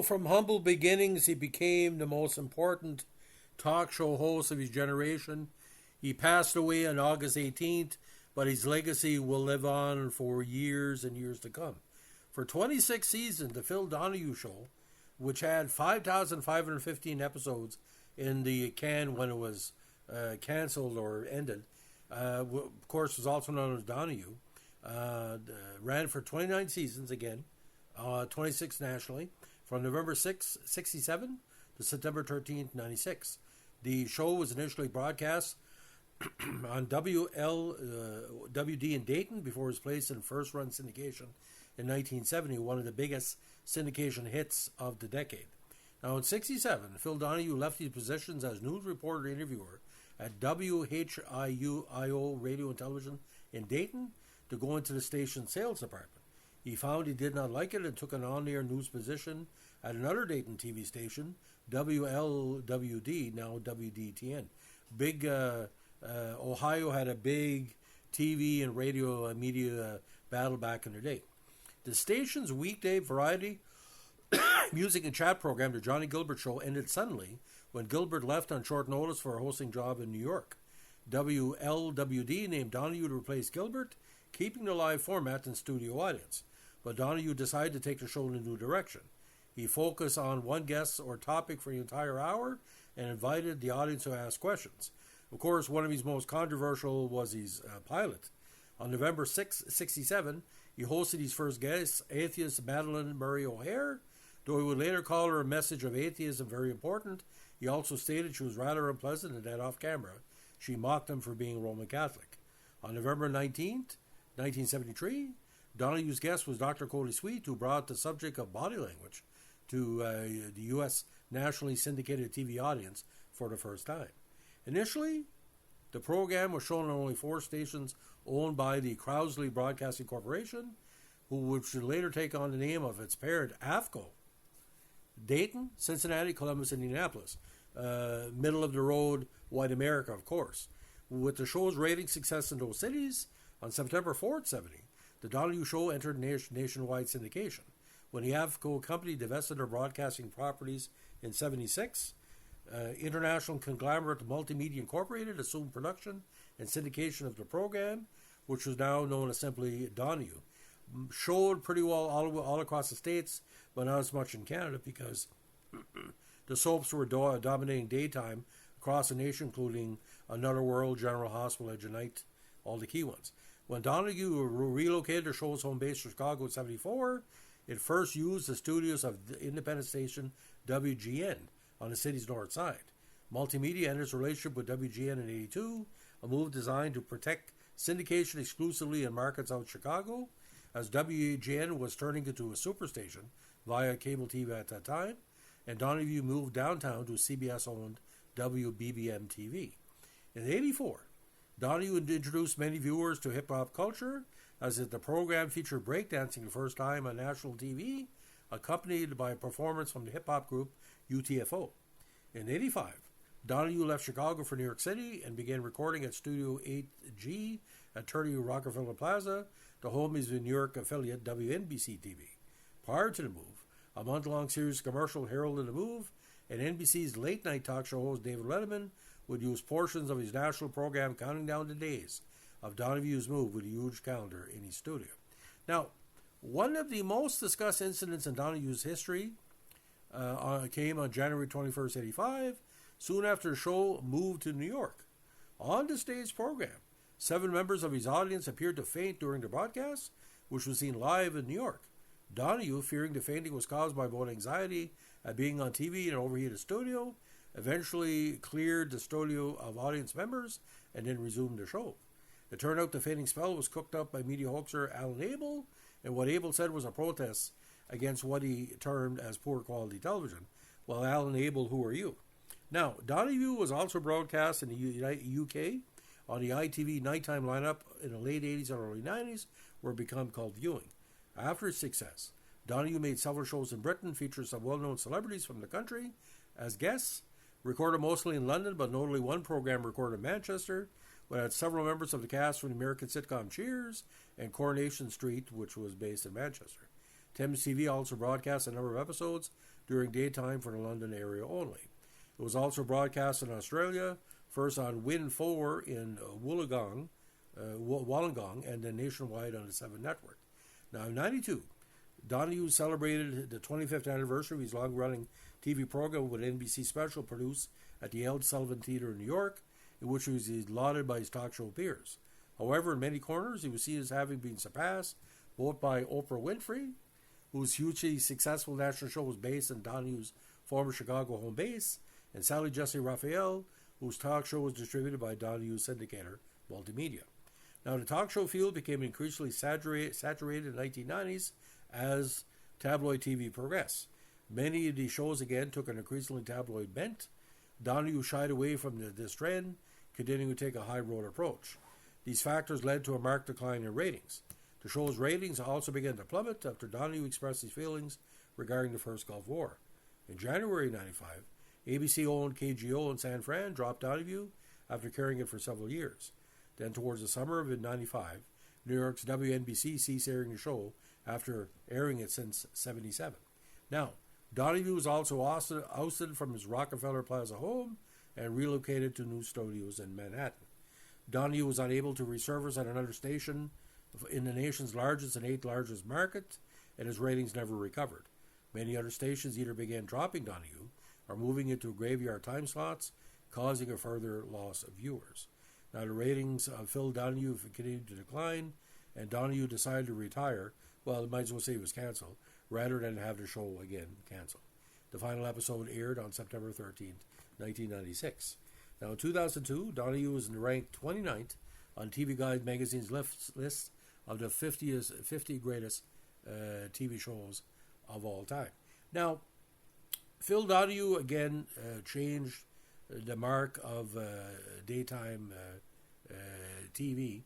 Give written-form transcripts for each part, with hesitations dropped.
From humble beginnings, he became the most important talk show host of his generation. He passed away on August 18th, but his legacy will live on for years and years to come. For 26 seasons, The Phil Donahue Show, which had 5,515 episodes in the can when it was canceled or ended, of course, was also known as Donahue, ran for 29 seasons again, 26 nationally, from November 6, 67 to September 13th, 96. The show was initially broadcast on WD in Dayton before it was placed in first-run syndication in 1970, one of the biggest syndication hits of the decade. Now, in 67, Phil Donahue left his positions as news reporter interviewer at WHIUIO Radio and Television in Dayton to go into the station's sales department. He found he did not like it and took an on-air news position at another Dayton TV station, WLWD, now WDTN. Ohio had a big TV and radio media battle back in the day. The station's weekday variety music and chat program, The Johnny Gilbert Show, ended suddenly when Gilbert left on short notice for a hosting job in New York. WLWD named Donahue to replace Gilbert, keeping the live format and studio audience. But Donahue decided to take the show in a new direction. He focused on one guest or topic for the entire hour and invited the audience to ask questions. Of course, one of his most controversial was his pilot. On November 6, 67, he hosted his first guest, atheist Madeline Murray O'Hare. Though he would later call her a message of atheism very important, he also stated she was rather unpleasant and that off camera she mocked him for being Roman Catholic. On November 19th, 1973, Donahue's guest was Dr. Cody Sweet, who brought the subject of body language to the U.S. nationally syndicated TV audience for the first time. Initially, the program was shown on only 4 stations owned by the Crowsley Broadcasting Corporation, which would later take on the name of its parent, AFCO. Dayton, Cincinnati, Columbus, Indianapolis. Middle of the road, white America, of course. With the show's rating success in those cities, on September 4th, 70, the Donahue Show entered nationwide syndication. When the AFCO company divested their broadcasting properties in 76, international conglomerate Multimedia Incorporated assumed production and syndication of the program, which was now known as simply Donahue. Showed pretty well all across the States, but not as much in Canada because the soaps were dominating daytime across the nation, including Another World, General Hospital, Edge of Night, all the key ones. When Donahue relocated the show's home base to Chicago in 74, it first used the studios of the independent station WGN on the city's north side. Multimedia ended its relationship with WGN in 82, a move designed to protect syndication exclusively in markets out Chicago, as WGN was turning into a superstation via cable TV at that time, and Donahue moved downtown to CBS-owned WBBM TV. In 84, Donahue introduced many viewers to hip-hop culture, as the program featured breakdancing the first time on national TV, accompanied by a performance from the hip-hop group UTFO. In 85, Donahue left Chicago for New York City and began recording at Studio 8G at 30 Rockefeller Plaza, the home of his New York affiliate WNBC TV. Prior to the move, a month-long series of commercial heralded the move, and NBC's late-night talk show host David Letterman would use portions of his national program counting down the days of Donahue's move with a huge calendar in his studio. Now, one of the most discussed incidents in Donahue's history came on January 21st, 85, soon after the show moved to New York. On the stage program, 7 members of his audience appeared to faint during the broadcast, which was seen live in New York. Donahue, fearing the fainting was caused by both anxiety at being on TV and an overheated studio, eventually cleared the studio of audience members and then resumed the show. It turned out the fainting spell was cooked up by media hoaxer Alan Abel, and what Abel said was a protest against what he termed as poor quality television. Well, Alan Abel, who are you? Now, Donahue was also broadcast in the UK on the ITV nighttime lineup in the late 80s and early 90s, where it became called Viewing. After its success, Donahue made several shows in Britain featuring some well-known celebrities from the country as guests, recorded mostly in London, but notably one program recorded in Manchester, which had several members of the cast from the American sitcom Cheers and Coronation Street, which was based in Manchester. Thames TV also broadcast a number of episodes during daytime for the London area only. It was also broadcast in Australia, first on Win 4 in Wollongong, and then nationwide on the 7 Network. Now, in 92, Donahue celebrated the 25th anniversary of his long-running TV program with an NBC special produced at the Ed Sullivan Theatre in New York, in which he was lauded by his talk show peers. However, in many corners, he was seen as having been surpassed both by Oprah Winfrey, whose hugely successful national show was based in Donahue's former Chicago home base, and Sally Jesse Raphael, whose talk show was distributed by Donahue's syndicator, Multimedia. Now, the talk show field became increasingly saturated in the 1990s as tabloid TV progressed. Many of these shows, again, took an increasingly tabloid bent. Donahue shied away from this trend, continuing to take a high road approach. These factors led to a marked decline in ratings. The show's ratings also began to plummet after Donahue expressed his feelings regarding the First Gulf War. In January 1995, ABC-owned KGO in San Fran dropped Donahue after carrying it for several years. Then, towards the summer of 1995, New York's WNBC ceased airing the show after airing it since 1977. Now, Donahue was also ousted from his Rockefeller Plaza home and relocated to new studios in Manhattan. Donahue was unable to resurface at another station in the nation's largest and 8th largest market, and his ratings never recovered. Many other stations either began dropping Donahue or moving into graveyard time slots, causing a further loss of viewers. Now, the ratings of Phil Donahue continued to decline, and Donahue decided to retire. Well, I might as well say it was canceled, rather than have the show again canceled. The final episode aired on September 13th, 1996. Now, in 2002, Donahue was ranked 29th on TV Guide magazine's list of the 50 greatest TV shows of all time. Now, Phil Donahue, again, changed the mark of daytime TV.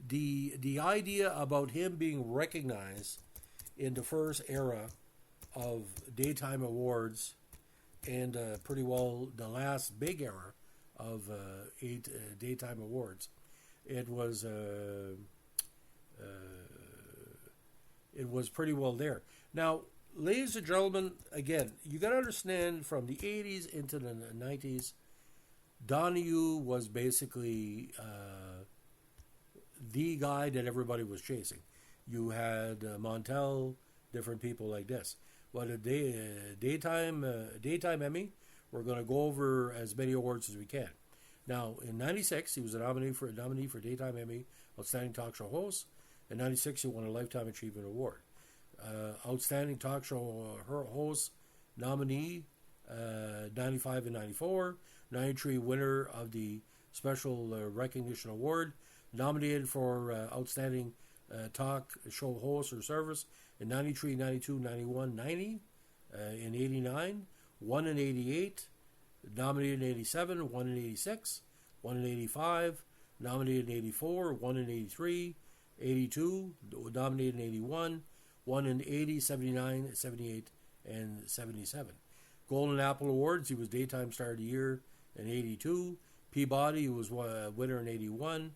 The idea about him being recognized in the first era of daytime awards and pretty well the last big era of 8 daytime awards, it was pretty well there. Now, ladies and gentlemen, again, you got to understand from the 80s into the 90s, Donahue was basically the guy that everybody was chasing. You had Montel, different people like this. But a daytime Emmy, we're going to go over as many awards as we can. Now, in '96, he was a nominee for Daytime Emmy Outstanding Talk Show Host. In '96, he won a Lifetime Achievement Award. Outstanding Talk Show Host nominee, 95 and 94. 93 winner of the Special Recognition Award. Nominated for Outstanding Talk Show Host or Service in 93, 92, 91, 90. In 89. 1 in 88. Nominated in 87. 1 in 86. 1 in 85. Nominated in 84. 1 in 83. 82. Nominated in 81. 1 in 80, 79, 78, and 77. Golden Apple Awards, he was Daytime Star of the Year in 82. Peabody, he was a winner in 81.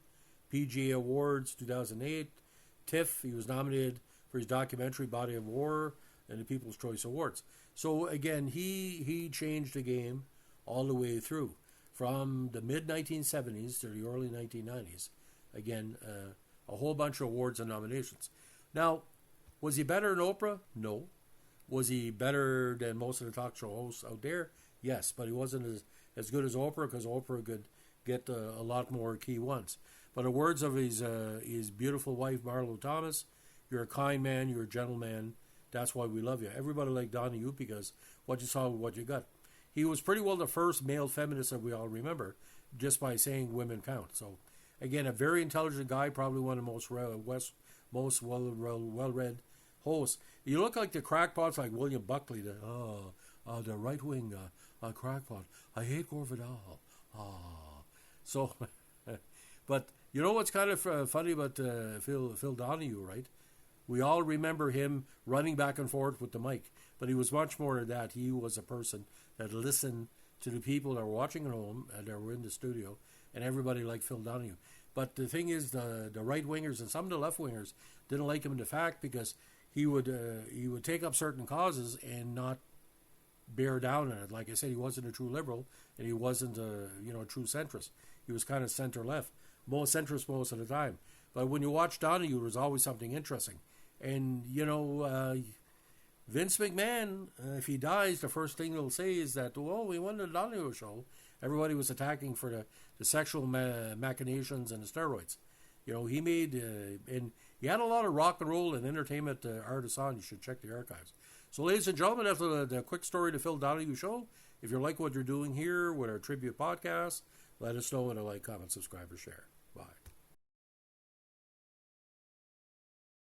PGA Awards, 2008. TIFF, he was nominated for his documentary Body of War and the People's Choice Awards. So again, he changed the game all the way through. From the mid-1970s to the early 1990s. Again, a whole bunch of awards and nominations. Now, was he better than Oprah? No. Was he better than most of the talk show hosts out there? Yes, but he wasn't as good as Oprah because Oprah could get a lot more key ones. But the words of his beautiful wife, Marlo Thomas, you're a kind man, you're a gentleman, that's why we love you. Everybody liked Donahue because what you saw was what you got. He was pretty well the first male feminist that we all remember just by saying women count. So, again, a very intelligent guy, probably one of the most well-read hosts. You look like the crackpots like William Buckley, the right-wing crackpot. I hate Gore Vidal. So, but you know what's kind of funny about Phil Donahue, right? We all remember him running back and forth with the mic, but he was much more than that. He was a person that listened to the people that were watching at home and that were in the studio, and everybody liked Phil Donahue. But the thing is, the right wingers and some of the left wingers didn't like him in the fact because he would take up certain causes and not bear down on it. Like I said, he wasn't a true liberal and he wasn't a true centrist. He was kind of center left, most centrist most of the time. But when you watch Donahue, there was always something interesting. And Vince McMahon, if he dies, the first thing he'll say is that, well, we won the Donahue show. Everybody was attacking for the sexual machinations and the steroids. He made, and he had a lot of rock and roll and entertainment artists on. You should check the archives. So, ladies and gentlemen, that's the quick story to Phil Donahue show. If you like what you're doing here with our tribute podcast, let us know and like, comment, subscribe, or share.